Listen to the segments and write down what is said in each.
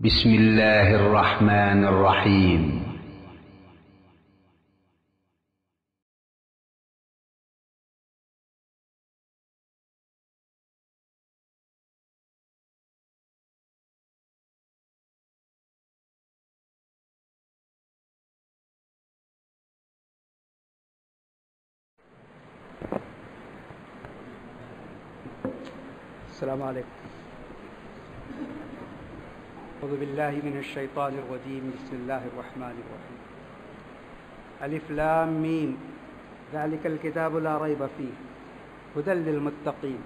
بسم الله الرحمن الرحيم. السلام علیکم. اعوذ باللہ من الشیطان الرجیم. بسم اللہ الرحمن الرحیم. الف لام میم ذلک الکتاب لا ریب فیہ ھدی للمتقین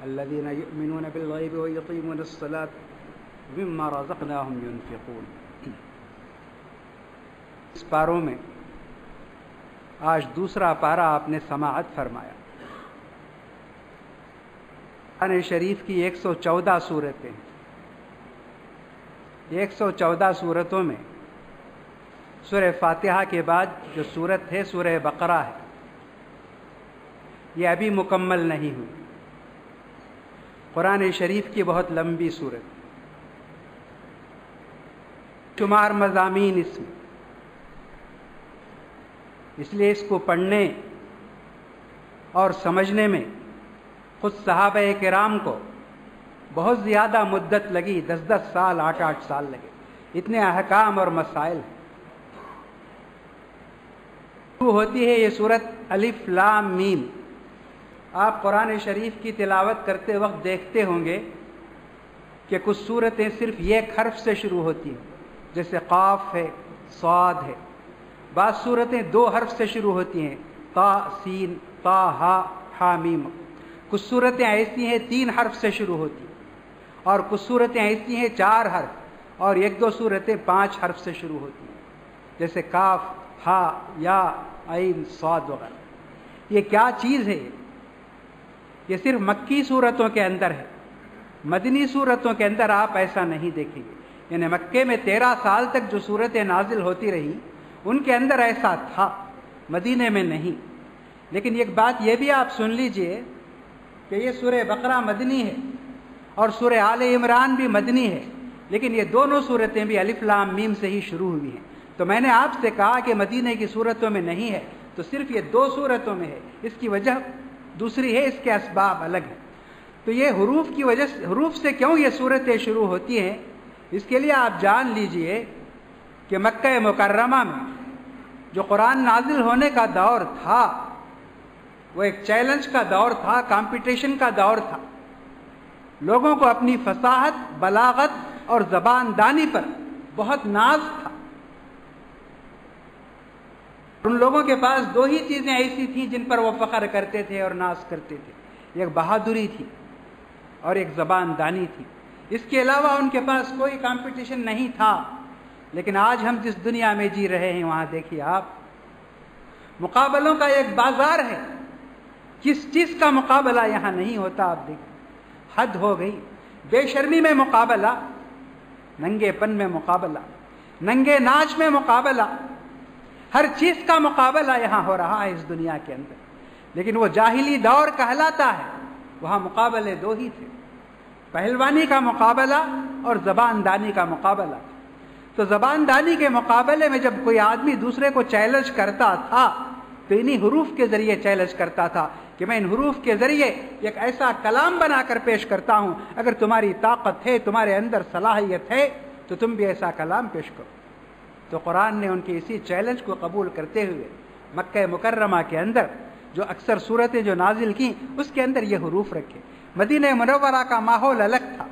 الذین یؤمنون بالغیب ویقیمون الصلاۃ ومما رزقناہم ینفقون. اس پاروں میں آج دوسرا پارہ آپ نے سماعت فرمایا. قرآن شریف کی 114 صورتیں. 114 صورتوں میں سورہ فاتحہ کے بعد جو صورت ہے سورہ بقرہ ہے، یہ ابھی مکمل نہیں ہوئی. قرآن شریف کی بہت لمبی صورت، شمار مضامین اس میں، اس لیے اس کو پڑھنے اور سمجھنے میں خود صحابہ کرام کو بہت زیادہ مدت لگی. 10 سال 8 سال لگے. اتنے احکام اور مسائل ہیں. شروع ہوتی ہے یہ صورت الف لام میم. آپ قرآن شریف کی تلاوت کرتے وقت دیکھتے ہوں گے کہ کچھ صورتیں صرف ایک حرف سے شروع ہوتی ہیں، جیسے قاف ہے، صاد ہے. بعض صورتیں 2 حرف سے شروع ہوتی ہیں، تا سین تا ہا حا میم. کچھ صورتیں ایسی ہیں 3 حرف سے شروع ہوتی ہیں، اور کچھ صورتیں ایسی ہیں 4 حرف، اور 1-2 صورتیں 5 حرف سے شروع ہوتی ہیں، جیسے کاف، ہا، یا، عین، صاد وغیرہ. یہ کیا چیز ہے؟ یہ صرف مکی صورتوں کے اندر ہے. مدنی صورتوں کے اندر آپ ایسا نہیں دیکھیں گے. یعنی مکے میں 13 سال تک جو صورتیں نازل ہوتی رہی ان کے اندر ایسا تھا، مدینے میں نہیں. لیکن ایک بات یہ بھی آپ سن لیجئے کہ یہ سورہ بقرہ مدنی ہے اور سورہ آل عمران بھی مدنی ہے، لیکن یہ دونوں صورتیں بھی الف لام میم سے ہی شروع ہوئی ہیں. تو میں نے آپ سے کہا کہ مدینے کی صورتوں میں نہیں ہے، تو صرف یہ 2 صورتوں میں ہے. اس کی وجہ دوسری ہے، اس کے اسباب الگ ہیں. تو یہ حروف کی وجہ سے، حروف سے کیوں یہ صورتیں شروع ہوتی ہیں، اس کے لیے آپ جان لیجئے کہ مکہ مکرمہ میں جو قرآن نازل ہونے کا دور تھا وہ ایک چیلنج کا دور تھا، کمپٹیشن کا دور تھا. لوگوں کو اپنی فصاحت، بلاغت اور زبان دانی پر بہت ناز تھا. ان لوگوں کے پاس 2 ہی چیزیں ایسی تھیں جن پر وہ فخر کرتے تھے اور ناز کرتے تھے. ایک بہادری تھی اور ایک زبان دانی تھی. اس کے علاوہ ان کے پاس کوئی کمپٹیشن نہیں تھا. لیکن آج ہم جس دنیا میں جی رہے ہیں وہاں دیکھیے آپ، مقابلوں کا ایک بازار ہے. کس چیز کا مقابلہ یہاں نہیں ہوتا. آپ دیکھیں، حد ہو گئی. بے شرمی میں مقابلہ، ننگے پن میں مقابلہ، ننگے ناچ میں مقابلہ، ہر چیز کا مقابلہ یہاں ہو رہا ہے اس دنیا کے اندر. لیکن وہ جاہلی دور کہلاتا ہے. وہاں مقابلے 2 ہی تھے، پہلوانی کا مقابلہ اور زبان دانی کا مقابلہ. تو زبان دانی کے مقابلے میں جب کوئی آدمی دوسرے کو چیلنج کرتا تھا تو انہی حروف کے ذریعے چیلنج کرتا تھا کہ میں ان حروف کے ذریعے ایک ایسا کلام بنا کر پیش کرتا ہوں، اگر تمہاری طاقت ہے، تمہارے اندر صلاحیت ہے تو تم بھی ایسا کلام پیش کرو. تو قرآن نے ان کے اسی چیلنج کو قبول کرتے ہوئے مکہ مکرمہ کے اندر جو اکثر صورتیں جو نازل کیں اس کے اندر یہ حروف رکھے. مدینہ منورہ کا ماحول الگ تھا.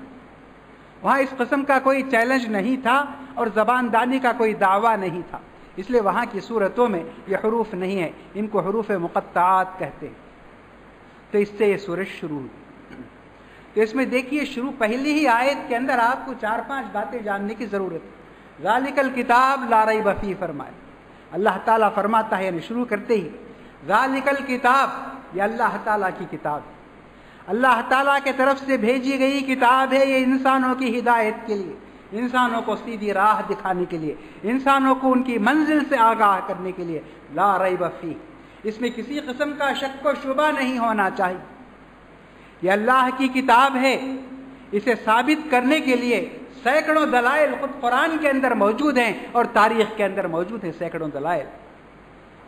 وہاں اس قسم کا کوئی چیلنج نہیں تھا اور زبان دانی کا کوئی دعویٰ نہیں تھا. اس لیے وہاں کی صورتوں میں یہ حروف نہیں ہے. ان کو حروف مقطعات کہتے ہیں. تو اس سے یہ سورج شروع ہوئی. تو اس میں دیکھیے شروع پہلی ہی آیت کے اندر آپ کو 4-5 باتیں جاننے کی ضرورت ہے. ذالک الکتاب لا ریب فیہ فرمائے. اللہ تعالیٰ فرماتا ہے، یعنی شروع کرتے ہی ذالک الکتاب، یہ اللہ تعالیٰ کی کتاب ہے، اللہ تعالیٰ کے طرف سے بھیجی گئی کتاب ہے. یہ انسانوں کی ہدایت کے لیے، انسانوں کو سیدھی راہ دکھانے کے لیے، انسانوں کو ان کی منزل سے آگاہ کرنے کے لیے. لا ریب فیہ، اس میں کسی قسم کا شک و شبہ نہیں ہونا چاہیے. یہ اللہ کی کتاب ہے، اسے ثابت کرنے کے لیے سینکڑوں دلائل خود قرآن کے اندر موجود ہیں اور تاریخ کے اندر موجود ہیں سینکڑوں دلائل.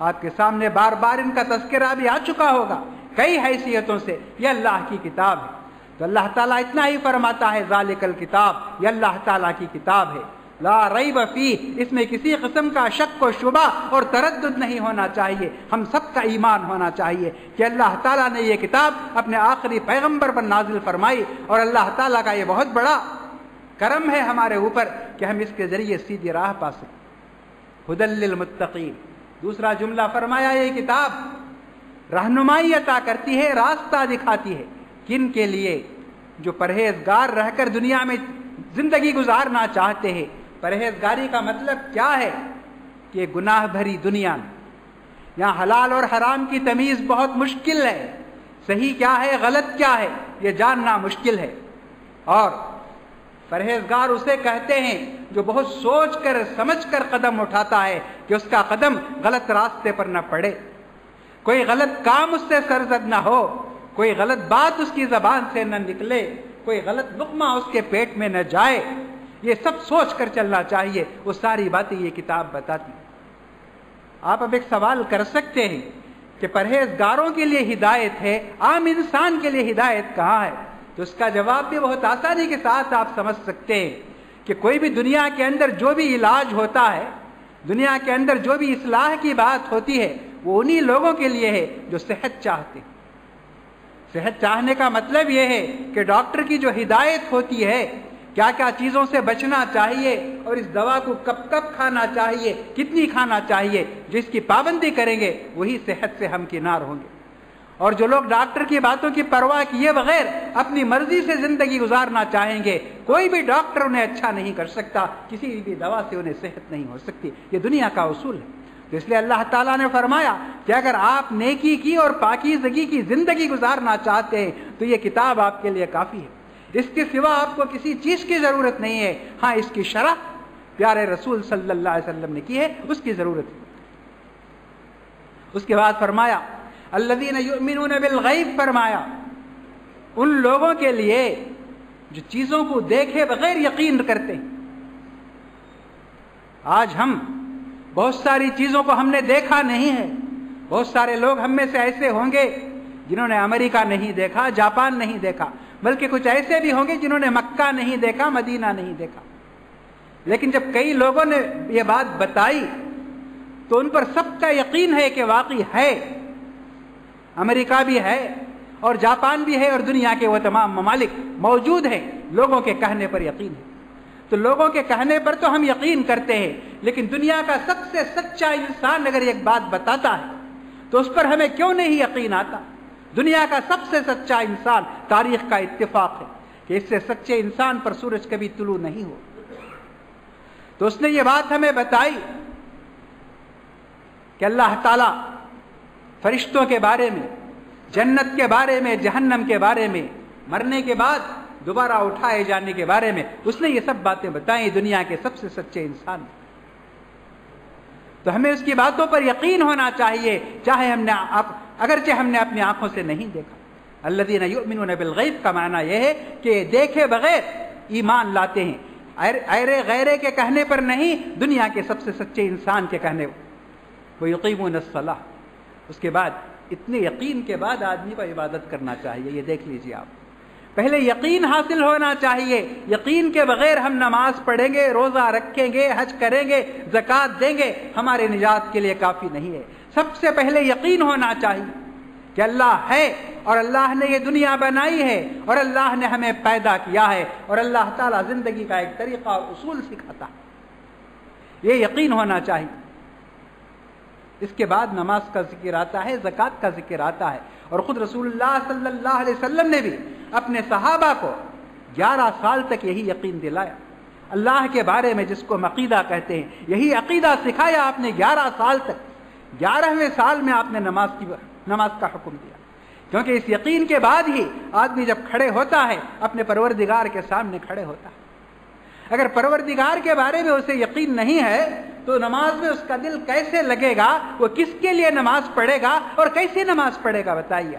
آپ کے سامنے بار بار ان کا تذکرہ بھی آ چکا ہوگا کئی حیثیتوں سے. یہ اللہ کی کتاب ہے. تو اللہ تعالیٰ اتنا ہی فرماتا ہے ذالک الکتاب، یہ اللہ تعالیٰ کی کتاب ہے، لا ریب فیہ، اس میں کسی قسم کا شک و شبہ اور تردد نہیں ہونا چاہیے. ہم سب کا ایمان ہونا چاہیے کہ اللہ تعالیٰ نے یہ کتاب اپنے آخری پیغمبر پر نازل فرمائی اور اللہ تعالیٰ کا یہ بہت بڑا کرم ہے ہمارے اوپر کہ ہم اس کے ذریعے سیدھی راہ پا سکیں. ھدی للمتقین. دوسرا جملہ فرمایا یہ کتاب رہنمائی عطا کرتی ہے، راستہ دکھاتی ہے. کن کے لیے؟ جو پرہیزگار رہ کر دنیا میں زندگی گزارنا چاہتے ہیں. پرہیزگاری کا مطلب کیا ہے؟ کہ گناہ بھری دنیا میں یہاں حلال اور حرام کی تمیز بہت مشکل ہے. صحیح کیا ہے، غلط کیا ہے، یہ جاننا مشکل ہے. اور پرہیزگار اسے کہتے ہیں جو بہت سوچ کر سمجھ کر قدم اٹھاتا ہے کہ اس کا قدم غلط راستے پر نہ پڑے، کوئی غلط کام اس سے سرزد نہ ہو، کوئی غلط بات اس کی زبان سے نہ نکلے، کوئی غلط لقمہ اس کے پیٹ میں نہ جائے. یہ سب سوچ کر چلنا چاہیے. وہ ساری باتیں یہ کتاب بتاتی. آپ اب ایک سوال کر سکتے ہیں کہ پرہیزگاروں کے لیے ہدایت ہے، عام انسان کے لیے ہدایت کہاں ہے؟ تو اس کا جواب بھی بہت آسانی کے ساتھ آپ سمجھ سکتے ہیں کہ کوئی بھی دنیا کے اندر جو بھی علاج ہوتا ہے، دنیا کے اندر جو بھی اصلاح کی بات ہوتی ہے، وہ انہی لوگوں کے لیے ہے جو صحت چاہتے ہیں. صحت چاہنے کا مطلب یہ ہے کہ ڈاکٹر کی جو ہدایت ہوتی ہے کیا کیا چیزوں سے بچنا چاہیے اور اس دوا کو کب کب کھانا چاہیے، کتنی کھانا چاہیے، جس کی پابندی کریں گے وہی صحت سے ہمکنار ہوں گے. اور جو لوگ ڈاکٹر کی باتوں کی پرواہ کیے بغیر اپنی مرضی سے زندگی گزارنا چاہیں گے، کوئی بھی ڈاکٹر انہیں اچھا نہیں کر سکتا، کسی بھی دوا سے انہیں صحت نہیں ہو سکتی. یہ دنیا کا اصول ہے. تو اس لیے اللہ تعالیٰ نے فرمایا کہ اگر آپ نیکی کی اور پاکیزگی کی زندگی گزارنا چاہتے ہیں تو یہ کتاب آپ کے لیے کافی ہے. اس کے سوا آپ کو کسی چیز کی ضرورت نہیں ہے. ہاں، اس کی شرح پیارے رسول صلی اللہ علیہ وسلم نے کی ہے، اس کی ضرورت ہے. اس کے بعد فرمایا الذین یؤمنون بالغیب، فرمایا ان لوگوں کے لیے جو چیزوں کو دیکھے بغیر یقین کرتے ہیں. آج ہم بہت ساری چیزوں کو ہم نے دیکھا نہیں ہے. بہت سارے لوگ ہم میں سے ایسے ہوں گے جنہوں نے امریکہ نہیں دیکھا، جاپان نہیں دیکھا، بلکہ کچھ ایسے بھی ہوں گے جنہوں نے مکہ نہیں دیکھا، مدینہ نہیں دیکھا. لیکن جب کئی لوگوں نے یہ بات بتائی تو ان پر سب کا یقین ہے کہ واقعی ہے. امریکہ بھی ہے اور جاپان بھی ہے اور دنیا کے وہ تمام ممالک موجود ہیں. لوگوں کے کہنے پر یقین ہے. تو لوگوں کے کہنے پر تو ہم یقین کرتے ہیں، لیکن دنیا کا سب سے سچا انسان اگر ایک بات بتاتا ہے تو اس پر ہمیں کیوں نہیں یقین آتا؟ دنیا کا سب سے سچا انسان، تاریخ کا اتفاق ہے کہ اس سے سچے انسان پر سورج کبھی طلوع نہیں ہو. تو اس نے یہ بات ہمیں بتائی کہ اللہ تعالیٰ فرشتوں کے بارے میں، جنت کے بارے میں، جہنم کے بارے میں، مرنے کے بعد دوبارہ اٹھائے جانے کے بارے میں اس نے یہ سب باتیں بتائیں. دنیا کے سب سے سچے انسان. تو ہمیں اس کی باتوں پر یقین ہونا چاہیے، چاہے ہم نے اگرچہ ہم نے اپنی آنکھوں سے نہیں دیکھا. الذین یؤمنون بالغیب کا معنی یہ ہے کہ دیکھے بغیر ایمان لاتے ہیں. ایرے غیرے کے کہنے پر نہیں، دنیا کے سب سے سچے انسان کے کہنے. وَيُقِيمُونَ الصَّلَاةَ. اس کے بعد اتنے یقین کے بعد آدمی کو عبادت کرنا چاہیے. یہ دیکھ لیجیے آپ، پہلے یقین حاصل ہونا چاہیے. یقین کے بغیر ہم نماز پڑھیں گے، روزہ رکھیں گے، حج کریں گے، زکوٰۃ دیں گے، ہمارے نجات کے لیے کافی نہیں ہے. سب سے پہلے یقین ہونا چاہیے کہ اللہ ہے اور اللہ نے یہ دنیا بنائی ہے اور اللہ نے ہمیں پیدا کیا ہے اور اللہ تعالیٰ زندگی کا ایک طریقہ اور اصول سکھاتا ہے. یہ یقین ہونا چاہیے. اس کے بعد نماز کا ذکر آتا ہے، زکوٰۃ کا ذکر آتا ہے. اور خود رسول اللہ صلی اللہ علیہ وسلم نے بھی اپنے صحابہ کو 11 سال تک یہی یقین دلایا. اللہ کے بارے میں جس کو عقیدہ کہتے ہیں، یہی عقیدہ سکھایا آپ نے 11 سال تک. 11ویں سال میں آپ نے نماز کا حکم دیا، کیونکہ اس یقین کے بعد ہی آدمی جب کھڑے ہوتا ہے اپنے پروردگار کے سامنے کھڑے ہوتا ہے. اگر پروردگار کے بارے میں اسے یقین نہیں ہے تو نماز میں اس کا دل کیسے لگے گا؟ وہ کس کے لیے نماز پڑھے گا اور کیسے نماز پڑھے گا؟ بتائیے.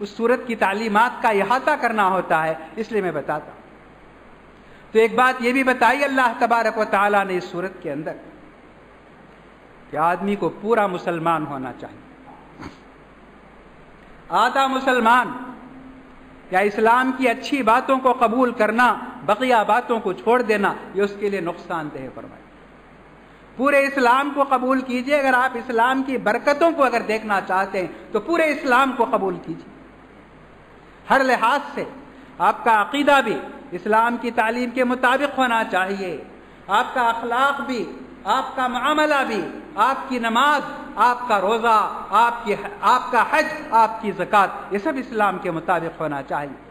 اس صورت کی تعلیمات کا احاطہ کرنا ہوتا ہے، اس لیے میں بتاتا ہوں۔ تو ایک بات یہ بھی بتائی اللہ تبارک و تعالیٰ نے اس صورت کے اندر کہ آدمی کو پورا مسلمان ہونا چاہیے۔ آدھا مسلمان یا اسلام کی اچھی باتوں کو قبول کرنا، بقیہ باتوں کو چھوڑ دینا، یہ اس کے لیے نقصان دہ فرمایا۔ پورے اسلام کو قبول کیجئے، اگر آپ اسلام کی برکتوں کو اگر دیکھنا چاہتے ہیں تو پورے اسلام کو قبول کیجئے، ہر لحاظ سے۔ آپ کا عقیدہ بھی اسلام کی تعلیم کے مطابق ہونا چاہیے، آپ کا اخلاق بھی، آپ کا معاملہ بھی، آپ کی نماز، آپ کا روزہ، آپ کا حج، آپ کی زکوٰۃ، یہ سب اسلام کے مطابق ہونا چاہیے۔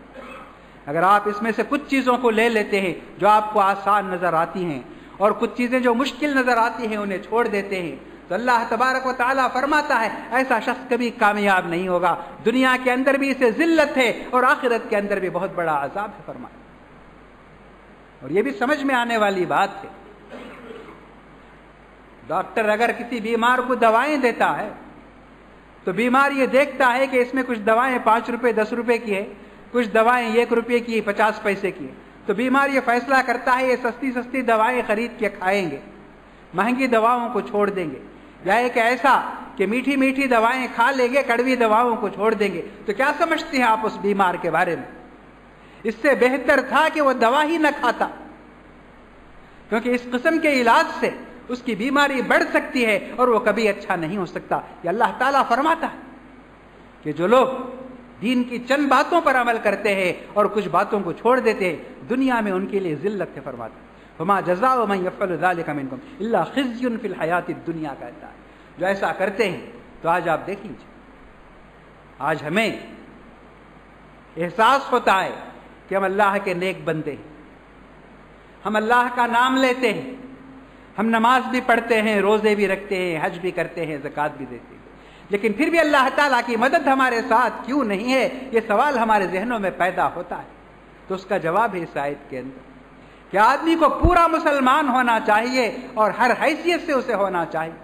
اگر آپ اس میں سے کچھ چیزوں کو لے لیتے ہیں جو آپ کو آسان نظر آتی ہیں اور کچھ چیزیں جو مشکل نظر آتی ہیں انہیں چھوڑ دیتے ہیں، تو اللہ تبارک و تعالیٰ فرماتا ہے ایسا شخص کبھی کامیاب نہیں ہوگا، دنیا کے اندر بھی اسے ذلت ہے اور آخرت کے اندر بھی بہت بڑا عذاب ہے فرمایا۔ اور یہ بھی سمجھ میں آنے والی بات ہے، ڈاکٹر اگر کسی بیمار کو دوائیں دیتا ہے تو بیمار یہ دیکھتا ہے کہ اس میں کچھ دوائیں 5 روپے 10 روپے کی ہے، کچھ دوائیں 1 روپے کی 50 پیسے کی ہے، تو بیمار یہ فیصلہ کرتا ہے یہ سستی دوائیں خرید کے کھائیں گے، مہنگی دواؤں کو چھوڑ دیں گے، یا ایک ایسا کہ میٹھی دوائیں کھا لیں گے، کڑوی دواؤں کو چھوڑ دیں گے۔ تو کیا سمجھتے ہیں آپ اس بیمار کے بارے میں؟ اس سے بہتر تھا کہ وہ دوا ہی نہ کھاتا، کیونکہ اس قسم کے علاج سے اس کی بیماری بڑھ سکتی ہے اور وہ کبھی اچھا نہیں ہو سکتا۔ یہ اللہ تعالیٰ فرماتا ہے کہ جو لوگ دین کی چند باتوں پر عمل کرتے ہیں اور کچھ باتوں کو چھوڑ دیتے ہیں، دنیا میں ان کے لیے ذلت ہے فرماتا ہے۔ فما جزاء من يفعل ذلك منكم الا خزي في الحیات الدنیا کہتا ہے۔ جو ایسا کرتے ہیں تو آج آپ دیکھ لیجیے، آج ہمیں احساس ہوتا ہے کہ ہم اللہ کے نیک بندے ہیں، ہم اللہ کا نام لیتے ہیں، ہم نماز بھی پڑھتے ہیں، روزے بھی رکھتے ہیں، حج بھی کرتے ہیں، زکوٰۃ بھی دیتے ہیں، لیکن پھر بھی اللہ تعالیٰ کی مدد ہمارے ساتھ کیوں نہیں ہے؟ یہ سوال ہمارے ذہنوں میں پیدا ہوتا ہے۔ تو اس کا جواب ہے اس آیت کے اندر کہ آدمی کو پورا مسلمان ہونا چاہیے اور ہر حیثیت سے اسے ہونا چاہیے،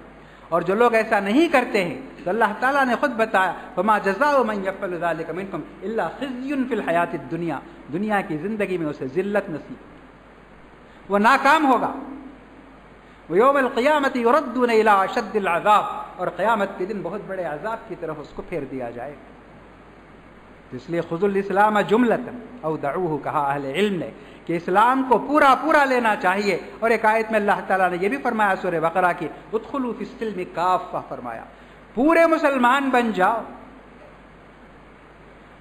اور جو لوگ ایسا نہیں کرتے ہیں تو اللہ تعالیٰ نے خود بتایا فما جزاء من يفعل ذلك منكم الا خزي في الحیات الدنیا، دنیا کی زندگی میں اسے ذلت نصیب، وہ ناکام ہوگا۔ ویوم القیامت یردون الی اشد العذاب، اور قیامت کے دن بہت بڑے عذاب کی طرف اس کو پھیر دیا جائے گا۔ اس لیے خذوا الاسلام جملۃ او دعوہ، کہا اہل علم نے کہ اسلام کو پورا لینا چاہیے۔ اور ایک آیت میں اللہ تعالیٰ نے یہ بھی فرمایا سورہ بقرہ کی ادخلوا فی السلم کافہ، فرمایا پورے مسلمان بن جاؤ۔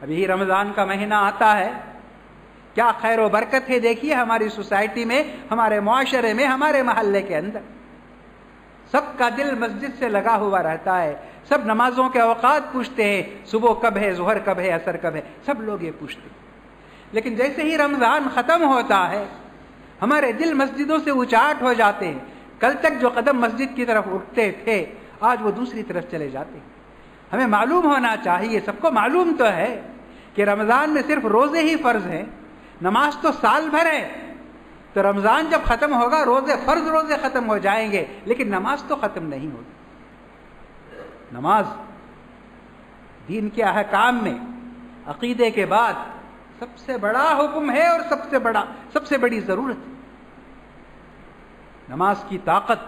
ابھی رمضان کا مہینہ آتا ہے، کیا خیر و برکت ہے دیکھیے ہماری سوسائٹی میں، ہمارے معاشرے میں، ہمارے محلے کے اندر سب کا دل مسجد سے لگا ہوا رہتا ہے، سب نمازوں کے اوقات پوچھتے ہیں، صبح کب ہے، ظہر کب ہے، عصر کب ہے، سب لوگ یہ پوچھتے ہیں۔ لیکن جیسے ہی رمضان ختم ہوتا ہے ہمارے دل مسجدوں سے اچاٹ ہو جاتے ہیں، کل تک جو قدم مسجد کی طرف اٹھتے تھے آج وہ دوسری طرف چلے جاتے ہیں۔ ہمیں معلوم ہونا چاہیے، سب کو معلوم تو ہے کہ رمضان میں صرف روزے ہی فرض ہیں، نماز تو سال بھر ہے، تو رمضان جب ختم ہوگا فرض روزے ختم ہو جائیں گے، لیکن نماز تو ختم نہیں ہوگی۔ نماز دین کے احکام میں عقیدے کے بعد سب سے بڑا حکم ہے اور سب سے بڑی ضرورت ہے۔ نماز کی طاقت،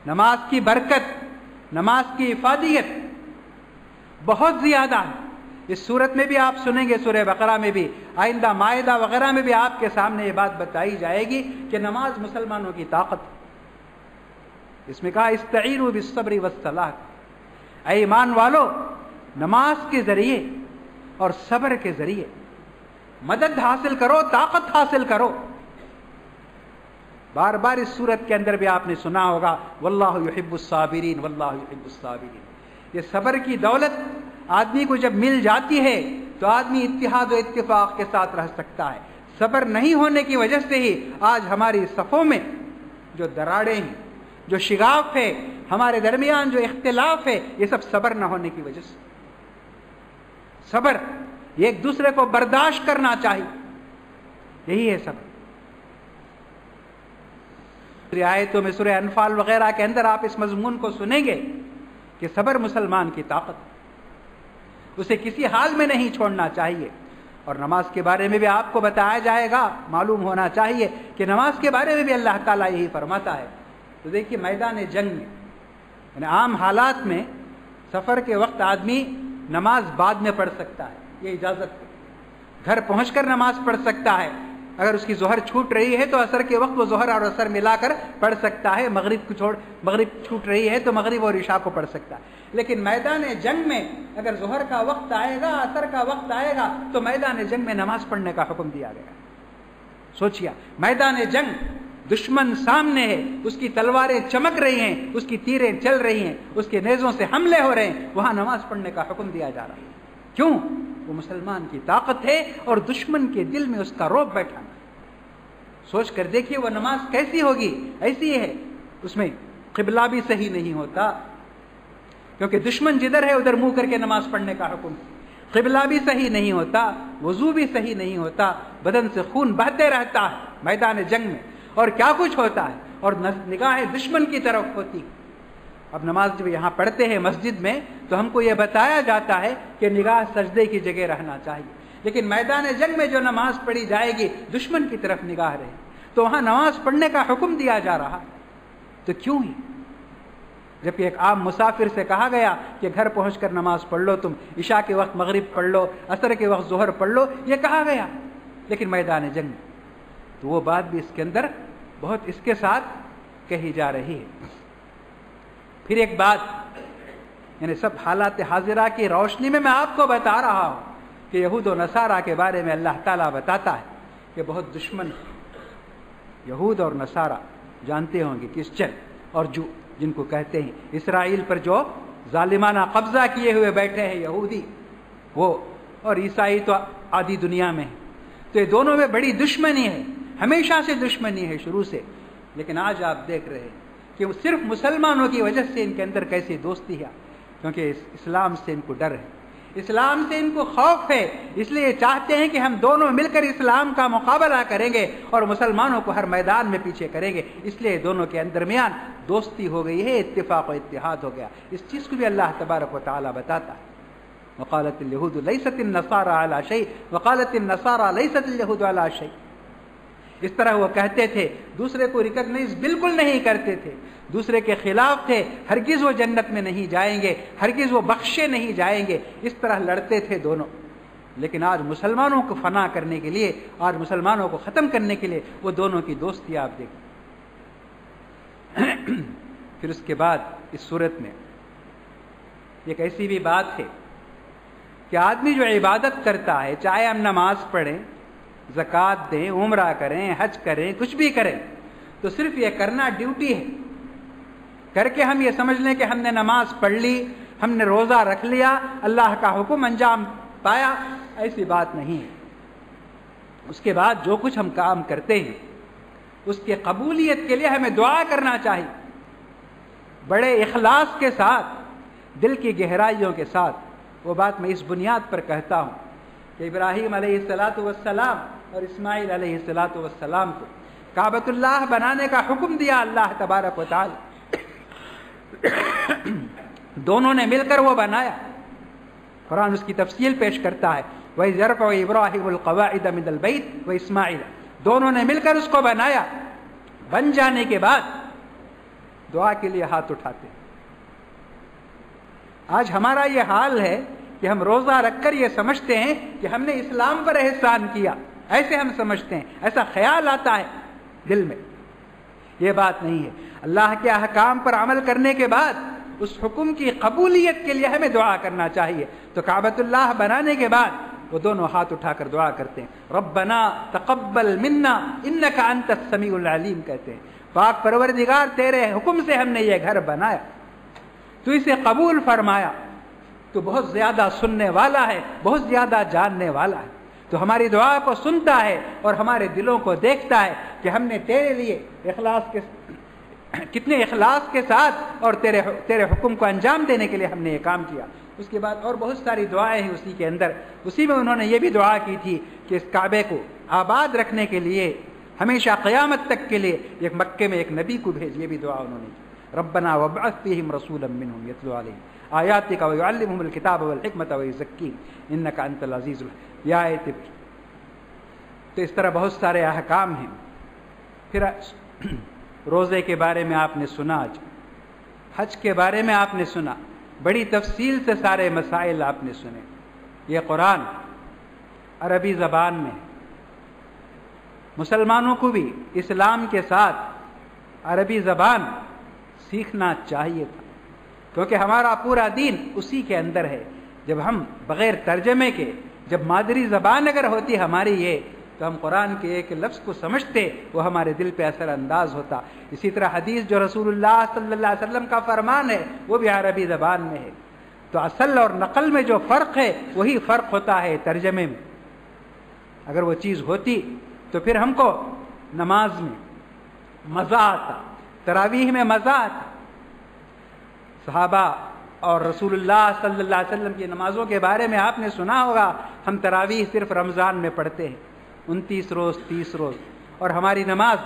نماز کی برکت، نماز کی افادیت بہت زیادہ ہے۔ اس صورت میں بھی آپ سنیں گے، سورہ بقرہ میں بھی، آئندہ مائدہ وغیرہ میں بھی آپ کے سامنے یہ بات بتائی جائے گی کہ نماز مسلمانوں کی طاقت ہے۔ اس میں کہا استعینوا بالصبر والصلاۃ، اے ایمان والو نماز کے ذریعے اور صبر کے ذریعے مدد حاصل کرو، طاقت حاصل کرو۔ بار بار اس صورت کے اندر بھی آپ نے سنا ہوگا واللہ یحب الصابرین، واللہ یحب الصابرین۔ یہ صبر کی دولت آدمی کو جب مل جاتی ہے تو آدمی اتحاد و اتفاق کے ساتھ رہ سکتا ہے۔ صبر نہیں ہونے کی وجہ سے ہی آج ہماری صفوں میں جو دراڑیں ہیں، جو شگاف ہے، ہمارے درمیان جو اختلاف ہے، یہ سب صبر نہ ہونے کی وجہ سے۔ صبر یہ ایک دوسرے کو برداشت کرنا چاہیے، یہی ہے صبر۔ آیتوں میں سورہ انفال وغیرہ کے اندر آپ اس مضمون کو سنیں گے کہ صبر مسلمان کی طاقت۔ اسے کسی حال میں نہیں چھوڑنا چاہیے. اور نماز کے بارے میں بھی آپ کو بتایا جائے گا, معلوم ہونا چاہیے کہ نماز کے بارے میں بھی اللہ تعالیٰ یہی فرماتا ہے. تو دیکھیے میدان جنگ میں یعنی عام حالات میں سفر کے وقت آدمی نماز بعد میں پڑھ سکتا ہے, یہ اجازت ہے. گھر پہنچ کر نماز پڑھ سکتا ہے. اگر اس کی ظہر چھوٹ رہی ہے تو عصر کے وقت وہ ظہر اور عصر ملا کر پڑھ سکتا ہے. مغرب چھوٹ رہی ہے تو مغرب اور عشاء کو پڑھ سکتا ہے. لیکن میدان جنگ میں اگر ظہر کا وقت آئے گا, عصر کا وقت آئے گا, تو میدان جنگ میں نماز پڑھنے کا حکم دیا گیا. سوچیے, میدان جنگ دشمن سامنے ہے, اس کی تلواریں چمک رہی ہیں, اس کی تیریں چل رہی ہیں, اس کے نیزوں سے حملے ہو رہے ہیں, وہاں نماز پڑھنے کا حکم دیا جا رہا ہے. کیوں؟ وہ مسلمان کی طاقت ہے اور دشمن کے دل میں اس کا رعب بیٹھا. سوچ کر دیکھیے وہ نماز کیسی ہوگی. ایسی ہے, اس میں قبلہ بھی صحیح نہیں ہوتا, کیونکہ دشمن جدھر ہے ادھر منہ کر کے نماز پڑھنے کا حکم. قبلہ بھی صحیح نہیں ہوتا, وضو بھی صحیح نہیں ہوتا, بدن سے خون بہتے رہتا ہے میدان جنگ میں, اور کیا کچھ ہوتا ہے, اور نگاہیں دشمن کی طرف ہوتی. اب نماز جب یہاں پڑھتے ہیں مسجد میں تو ہم کو یہ بتایا جاتا ہے کہ نگاہ سجدے کی جگہ رہنا چاہیے. لیکن میدان جنگ میں جو نماز پڑھی جائے گی دشمن کی طرف نگاہ رہے, تو وہاں نماز پڑھنے کا حکم دیا جا رہا. تو کیوں ہی, جبکہ ایک عام مسافر سے کہا گیا کہ گھر پہنچ کر نماز پڑھ لو, تم عشاء کے وقت مغرب پڑھ لو, عصر کے وقت ظہر پڑھ لو, یہ کہا گیا. لیکن میدان جنگ میں تو وہ بات بھی اس کے اندر بہت اس کے ساتھ کہی جا رہی ہے. پھر ایک بات, یعنی سب حالات حاضرہ کی روشنی میں آپ کو بتا رہا ہوں کہ یہود و نصارہ کے بارے میں اللہ تعالیٰ بتاتا ہے کہ بہت دشمن. یہود اور نصارہ جانتے ہوں گے کرسچن اور جو جن کو کہتے ہیں اسرائیل پر جو ظالمانہ قبضہ کیے ہوئے بیٹھے ہیں یہودی, وہ اور عیسائی تو آدھی دنیا میں ہے. تو یہ دونوں میں بڑی دشمنی ہے, ہمیشہ سے دشمنی ہے شروع سے. لیکن آج آپ دیکھ رہے ہیں کہ وہ صرف مسلمانوں کی وجہ سے ان کے اندر کیسی دوستی ہے, کیونکہ اسلام سے ان کو ڈر ہے, اسلام سے ان کو خوف ہے. اس لیے چاہتے ہیں کہ ہم دونوں مل کر اسلام کا مقابلہ کریں گے اور مسلمانوں کو ہر میدان میں پیچھے کریں گے. اس لیے دونوں کے درمیان دوستی ہو گئی ہے, اتفاق و اتحاد ہو گیا. اس چیز کو بھی اللہ تبارک و تعالیٰ بتاتا ہے. وقالت اليهود ليست النصارى على شيء وقالت النصارى ليست اليهود على شيء. اس طرح وہ کہتے تھے, دوسرے کو ریکگنائز بالکل نہیں کرتے تھے, دوسرے کے خلاف تھے, ہرگز وہ جنت میں نہیں جائیں گے, ہرگز وہ بخشے نہیں جائیں گے, اس طرح لڑتے تھے دونوں. لیکن آج مسلمانوں کو فنا کرنے کے لیے, آج مسلمانوں کو ختم کرنے کے لیے وہ دونوں کی دوستی آپ دیکھیں. پھر اس کے بعد اس صورت میں ایک ایسی بھی بات ہے کہ آدمی جو عبادت کرتا ہے, چاہے ہم نماز پڑھیں, زکوٰۃ دیں, عمرہ کریں, حج کریں, کچھ بھی کریں, تو صرف یہ کرنا ڈیوٹی ہے. کر کے ہم یہ سمجھ لیں کہ ہم نے نماز پڑھ لی, ہم نے روزہ رکھ لیا, اللہ کا حکم انجام پایا, ایسی بات نہیں ہے. اس کے بعد جو کچھ ہم کام کرتے ہیں اس کی قبولیت کے لیے ہمیں دعا کرنا چاہیے, بڑے اخلاص کے ساتھ, دل کی گہرائیوں کے ساتھ. وہ بات میں اس بنیاد پر کہتا ہوں کہ ابراہیم علیہ السلام اور اسماعیل علیہ السلام کو کعبۃ اللہ بنانے کا حکم دیا اللہ تبارک و تعالی. دونوں نے مل کر وہ بنایا. قرآن اس کی تفصیل پیش کرتا ہے, وَإِذْ يَرْفَعُ إِبْرَاهِيمُ الْقَوَاعِدَ مِنَ الْبَيْتِ وَإِسْمَاعِيلُ. دونوں نے مل کر اس کو بنایا. بن جانے کے بعد دعا کے لیے ہاتھ اٹھاتے. آج ہمارا یہ حال ہے کہ ہم روزہ رکھ کر یہ سمجھتے ہیں کہ ہم نے اسلام پر احسان کیا, ایسے ہم سمجھتے ہیں, ایسا خیال آتا ہے دل میں. یہ بات نہیں ہے. اللہ کے احکام پر عمل کرنے کے بعد اس حکم کی قبولیت کے لیے ہمیں دعا کرنا چاہیے. تو کعبۃ اللہ بنانے کے بعد وہ دونوں ہاتھ اٹھا کر دعا کرتے ہیں, ربنا تقبل منا انک انت السمیع العلیم کہتے ہیں, پاک پروردگار تیرے حکم سے ہم نے یہ گھر بنایا, تو اسے قبول فرمایا. تو بہت زیادہ سننے والا ہے, بہت زیادہ جاننے والا ہے. تو ہماری دعا کو سنتا ہے اور ہمارے دلوں کو دیکھتا ہے کہ ہم نے تیرے لیے کتنے اخلاص کے ساتھ اور تیرے حکم کو انجام دینے کے لیے ہم نے یہ کام کیا. اس کے بعد اور بہت ساری دعائیں ہیں اسی کے اندر. اسی میں انہوں نے یہ بھی دعا کی تھی کہ اس کعبے کو آباد رکھنے کے لیے ہمیشہ قیامت تک کے لیے ایک مکے میں ایک نبی کو بھیج, یہ بھی دعا انہوں نے کی. ربنا وابعث فیہم رسولا منہم یتلو علیہم آیاتک ویعلمہم الکتاب والحکمت ویزکیہم انک انت العزیز الحکیم. یہ آیت تو اس طرح بہت سارے احکام ہیں. پھر روزے کے بارے میں آپ نے سنا، آج حج کے بارے میں آپ نے سنا، بڑی تفصیل سے سارے مسائل آپ نے سنے. یہ قرآن عربی زبان میں ہے. مسلمانوں کو بھی اسلام کے ساتھ عربی زبان سیکھنا چاہیے تھا، کیونکہ ہمارا پورا دین اسی کے اندر ہے. جب ہم بغیر ترجمے کے، جب مادری زبان اگر ہوتی ہماری یہ، تو ہم قرآن کے ایک لفظ کو سمجھتے، وہ ہمارے دل پہ اثر انداز ہوتا. اسی طرح حدیث جو رسول اللہ صلی اللہ علیہ وسلم کا فرمان ہے وہ بھی عربی زبان میں ہے. تو اصل اور نقل میں جو فرق ہے وہی فرق ہوتا ہے ترجمے میں. اگر وہ چیز ہوتی تو پھر ہم کو نماز میں مزہ آتا، تراویح میں مزہ آتا. صحابہ اور رسول اللہ صلی اللہ علیہ وسلم کی نمازوں کے بارے میں آپ نے سنا ہوگا، ہم تراویح صرف رمضان میں پڑھتے ہیں، 29 روز 30 روز، اور ہماری نماز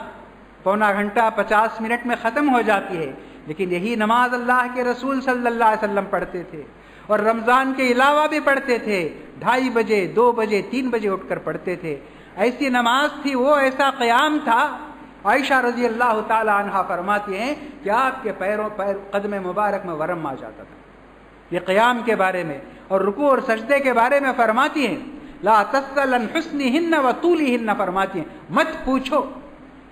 پونا گھنٹہ 50 منٹ میں ختم ہو جاتی ہے. لیکن یہی نماز اللہ کے رسول صلی اللہ علیہ وسلم پڑھتے تھے، اور رمضان کے علاوہ بھی پڑھتے تھے. 2:30 بجے 2 بجے 3 بجے اٹھ کر پڑھتے تھے. ایسی نماز تھی، وہ ایسا قیام تھا. عائشہ رضی اللہ تعالی عنہا فرماتی ہیں کہ آپ کے قدم مبارک میں ورم آ جاتا تھا. یہ قیام کے بارے میں اور رکوع اور سجدے کے بارے میں فرماتی ہیں، لا تسأل عن حسنہن وطولہن، فرماتی ہیں مت پوچھو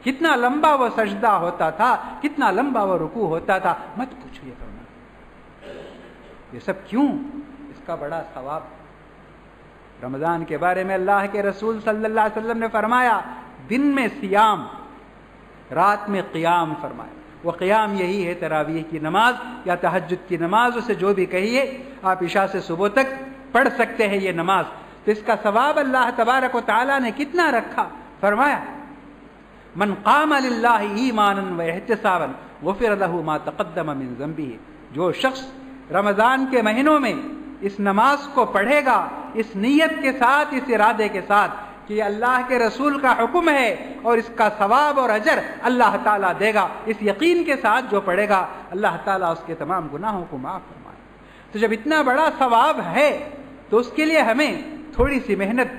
کتنا لمبا وہ سجدہ ہوتا تھا، کتنا لمبا وہ رکوع ہوتا تھا، مت پوچھو. یہ فرماتی، یہ سب کیوں؟ اس کا بڑا ثواب. رمضان کے بارے میں اللہ کے رسول صلی اللہ علیہ وسلم نے فرمایا دن میں سیام، رات میں قیام فرمایا. وہ قیام یہی ہے تراویح کی نماز یا تہجد کی نماز، اسے جو بھی کہیے. آپ عشاء سے صبح تک پڑھ سکتے ہیں یہ نماز. تو اس کا ثواب اللہ تبارک و تعالی نے کتنا رکھا. فرمایا من قام للہ ایمانا واحتسابا غفر له ما تقدم من ذنبہ. جو شخص رمضان کے مہینوں میں اس نماز کو پڑھے گا، اس نیت کے ساتھ، اس ارادے کے ساتھ کہ اللہ کے رسول کا حکم ہے اور اس کا ثواب اور اجر اللہ تعالیٰ دے گا، اس یقین کے ساتھ جو پڑھے گا اللہ تعالیٰ اس کے تمام گناہوں کو معاف فرمائے. تو جب اتنا بڑا ثواب ہے تو اس کے لیے ہمیں تھوڑی سی محنت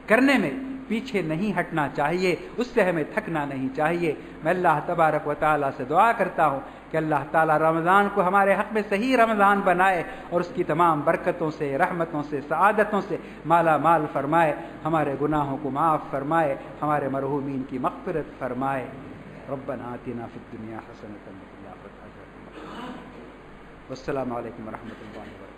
کرنے میں پیچھے نہیں ہٹنا چاہیے، اس سے ہمیں تھکنا نہیں چاہیے. میں اللہ تبارک و تعالیٰ سے دعا کرتا ہوں کہ اللہ تعالیٰ رمضان کو ہمارے حق میں صحیح رمضان بنائے اور اس کی تمام برکتوں سے، رحمتوں سے، سعادتوں سے مالا مال فرمائے. ہمارے گناہوں کو معاف فرمائے، ہمارے مرحومین کی مغفرت فرمائے. ربنا آتنا فی الدنیا حسنۃ وفی الآخرۃ حسنۃ. والسلام علیکم ورحمۃ اللہ وبرکاتہ.